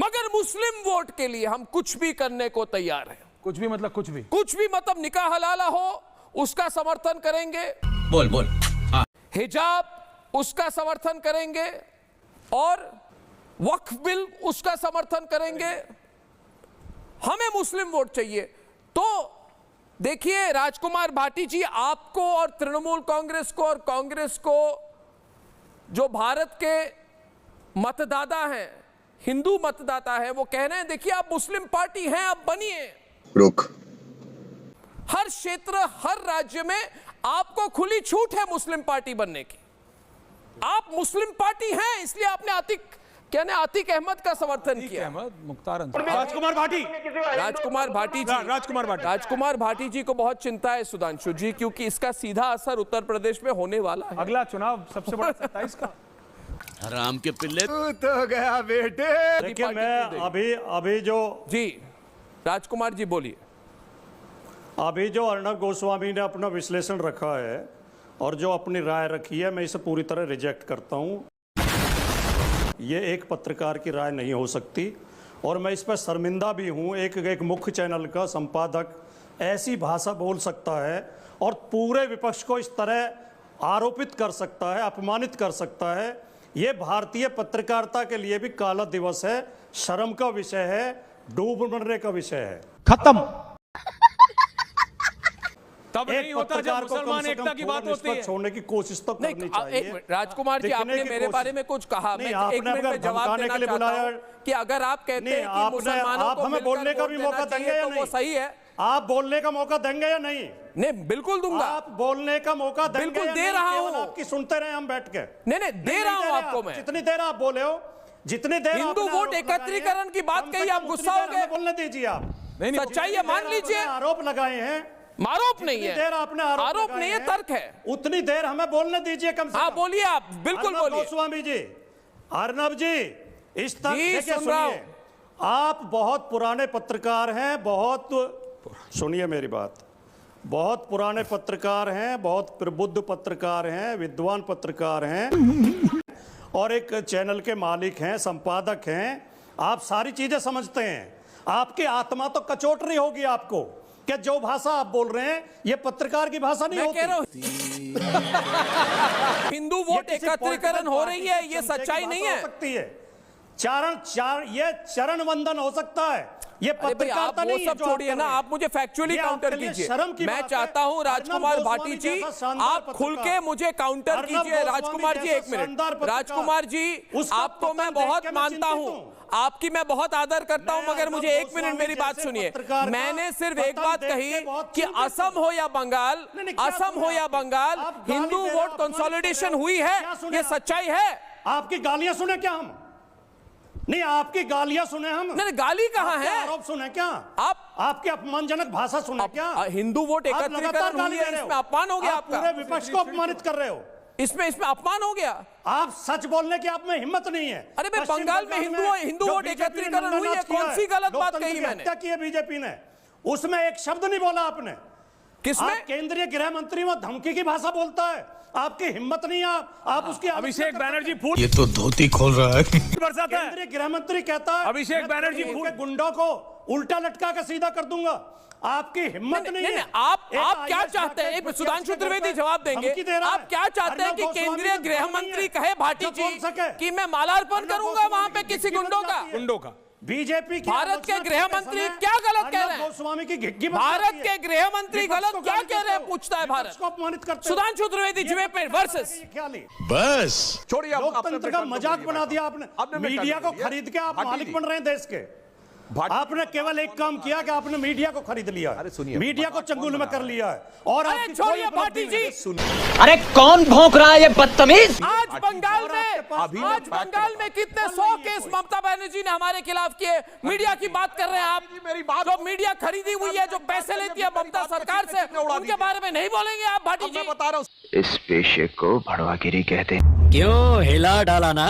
मगर मुस्लिम वोट के लिए हम कुछ भी करने को तैयार हैं। कुछ भी मतलब कुछ भी मतलब निकाह हलाला हो उसका समर्थन करेंगे, बोल हिजाब उसका समर्थन करेंगे और वक्फ बिल उसका समर्थन करेंगे। हमें मुस्लिम वोट चाहिए। तो देखिए राजकुमार भाटी जी, आपको और तृणमूल कांग्रेस को और कांग्रेस को जो भारत के मतदाता हैं, हिंदू मतदाता है, वो कह रहे हैं देखिए आप मुस्लिम पार्टी हैं, आप बनिए। रुक, हर क्षेत्र हर राज्य में आपको खुली छूट है मुस्लिम पार्टी बनने की। आप मुस्लिम पार्टी हैं, इसलिए आपने आतिक अहमद का समर्थन किया। राजकुमार भाटी जी को बहुत चिंता है सुधांशु जी, क्योंकि इसका सीधा असर उत्तर प्रदेश में होने वाला है। अगला चुनाव सबसे बड़ा 27 का। हराम के पिल्ले तो गया बेटे। देखिए मैं अभी जो जी राजकुमार जी बोलिए। अभी जो अर्णब गोस्वामी ने अपना विश्लेषण रखा है और जो अपनी राय रखी है, मैं इसे पूरी तरह रिजेक्ट करता हूं। ये एक पत्रकार की राय नहीं हो सकती और मैं इस पर शर्मिंदा भी हूं। एक मुख्य चैनल का संपादक ऐसी भाषा बोल सकता है और पूरे विपक्ष को इस तरह आरोपित कर सकता है, अपमानित कर सकता है। ये भारतीय पत्रकारिता के लिए भी काला दिवस है, शर्म का विषय है, डूब मरने का विषय है। खत्म। तब नहीं होता जब मुसलमान एकता की बात होती है। छोड़ने की कोशिश तो करनी चाहिए। राजकुमार जी, आपने मेरे बारे में कुछ कहा, मैं एक मिनट में जवाब देना चाहता हूं कि अगर आप कहते हैं कि मुसलमानों को हमें बोलने का भी मौका देंगे या तो वो सही है। आप बोलने का मौका देंगे या नहीं? नहीं, बिल्कुल दूंगा। आप बोलने का मौका देंगे? बिल्कुल दे रहा हूं। आपकी सुनते रहे हम बैठ के। नहीं दे रहा हूं आपको मैं। जितनी देर आप बोले हो, जितनी देर हिंदू वोट एकत्रीकरण की बात कही, आप गुस्सा हो गए। बोलने दीजिए आप। सच्चाई है, मान लीजिए। आरोप लगाए हैं, आरोप नहीं है, देर आपने आरोप नहीं है, तर्क है। उतनी देर हमें बोलने दीजिए कम से कम। हाँ बोलिए, आप बिल्कुल बोलिए। गोस्वामी जी, अर्नब जी, इस तक जी सुन रहा हूं। आप बहुत पुराने पत्रकार हैं, सुनिए मेरी बात, बहुत पुराने पत्रकार हैं, बहुत प्रबुद्ध पत्रकार हैं, विद्वान पत्रकार हैं और एक चैनल के मालिक हैं, संपादक हैं। आप सारी चीजें समझते हैं। आपकी आत्मा तो कचोट रही होगी आपको कि जो भाषा आप बोल रहे हैं ये पत्रकार की भाषा नहीं होती। मैं कह रहा हूं हिंदू वोट एकत्रीकरण हो रही है, ये सच्चाई नहीं है। सकती है ये चरण वंदन हो सकता है, ये पत्रकारिता नहीं है। सब छोड़िए ना, आप मुझे फैक्चुअली काउंटर कीजिए। मैं चाहता हूं राजकुमार भाटी जी, आप खुल के मुझे काउंटर कीजिए। राजकुमार जी एक मिनट। राजकुमार जी, आपको मैं बहुत मानता हूं, आपकी मैं बहुत आदर करता हूं, मगर मुझे एक मिनट मेरी बात सुनिए। मैंने सिर्फ एक बात कही कि असम हो या बंगाल, हिंदू वोट कंसोलिडेशन हुई है, ये सच्चाई है। आपकी गालियां सुने क्या हम? नहीं, आपकी गालियां सुने हम? नहीं, गाली कहां है? आरोप सुने क्या? आपकी अपमानजनक भाषा सुने क्या? हिंदू वोट एकत्रीकरण हुई है, इसमें अपमान हो गया आपका। पूरे विपक्ष को अपमानित कर रहे हो। इसमें अपमान हो गया। आप सच बोलने की आप में हिम्मत नहीं है। अरे भाई, बंगाल में हिंदू वोट एकत्रीकरण हुई है, कौन सी गलत बात कही मैंने? क्या किया बीजेपी ने? उसमें एक शब्द नहीं बोला आपने। किसमें? केंद्रीय गृह मंत्री वो धमकी की भाषा बोलता है, आपकी हिम्मत नहीं है। आप उसकी अभिषेक बैनर्जी फूल, ये तो धोती खोल रहा है। केंद्रीय गृह मंत्री कहता है अभिषेक बैनर्जी फूल गुंडों को उल्टा लटका के सीधा कर दूंगा। आपकी हिम्मत नहीं है। आप क्या चाहते हैं? सुधांशु त्रिवेदी जवाब देंगे। आप क्या चाहते हैं कि केंद्रीय गृह मंत्री कहे भाटी जी कि मैं मालार्पण करूंगा वहां पे किसी गुंडों का? बीजेपी भारत के गृह मंत्री क्या गलत कह रहे हैं? गोस्वामी की घिग्गी भारत के गृह मंत्री गलत क्या कह रहे हैं, पूछता है भारत को अपमानित करते। सुधांशु त्रिवेदी जुमे वर्सेस बस छोड़िए, लोकतंत्र का मजाक बना दिया आपने। मीडिया को खरीद के आप मालिक बन रहे हैं देश के। आपने केवल एक काम किया कि आपने मीडिया को खरीद लिया, मीडिया को चंगुल में कर लिया है। और छोड़िए भाटी जी, अरे कौन भौंक रहा है ये बदतमीज? आज बंगाल में कितने 100 केस ममता बनर्जी ने हमारे खिलाफ किए। मीडिया की बात कर रहे हैं आप। मेरी बात, जो मीडिया खरीदी हुई है, जो पैसे लेती है ममता सरकार से, उनके बारे में नहीं बोलेंगे आप भाटी जी? बता रहा हूँ, इस पेशे को भड़वागिरी कहते हैं। क्यों हिला डाला ना?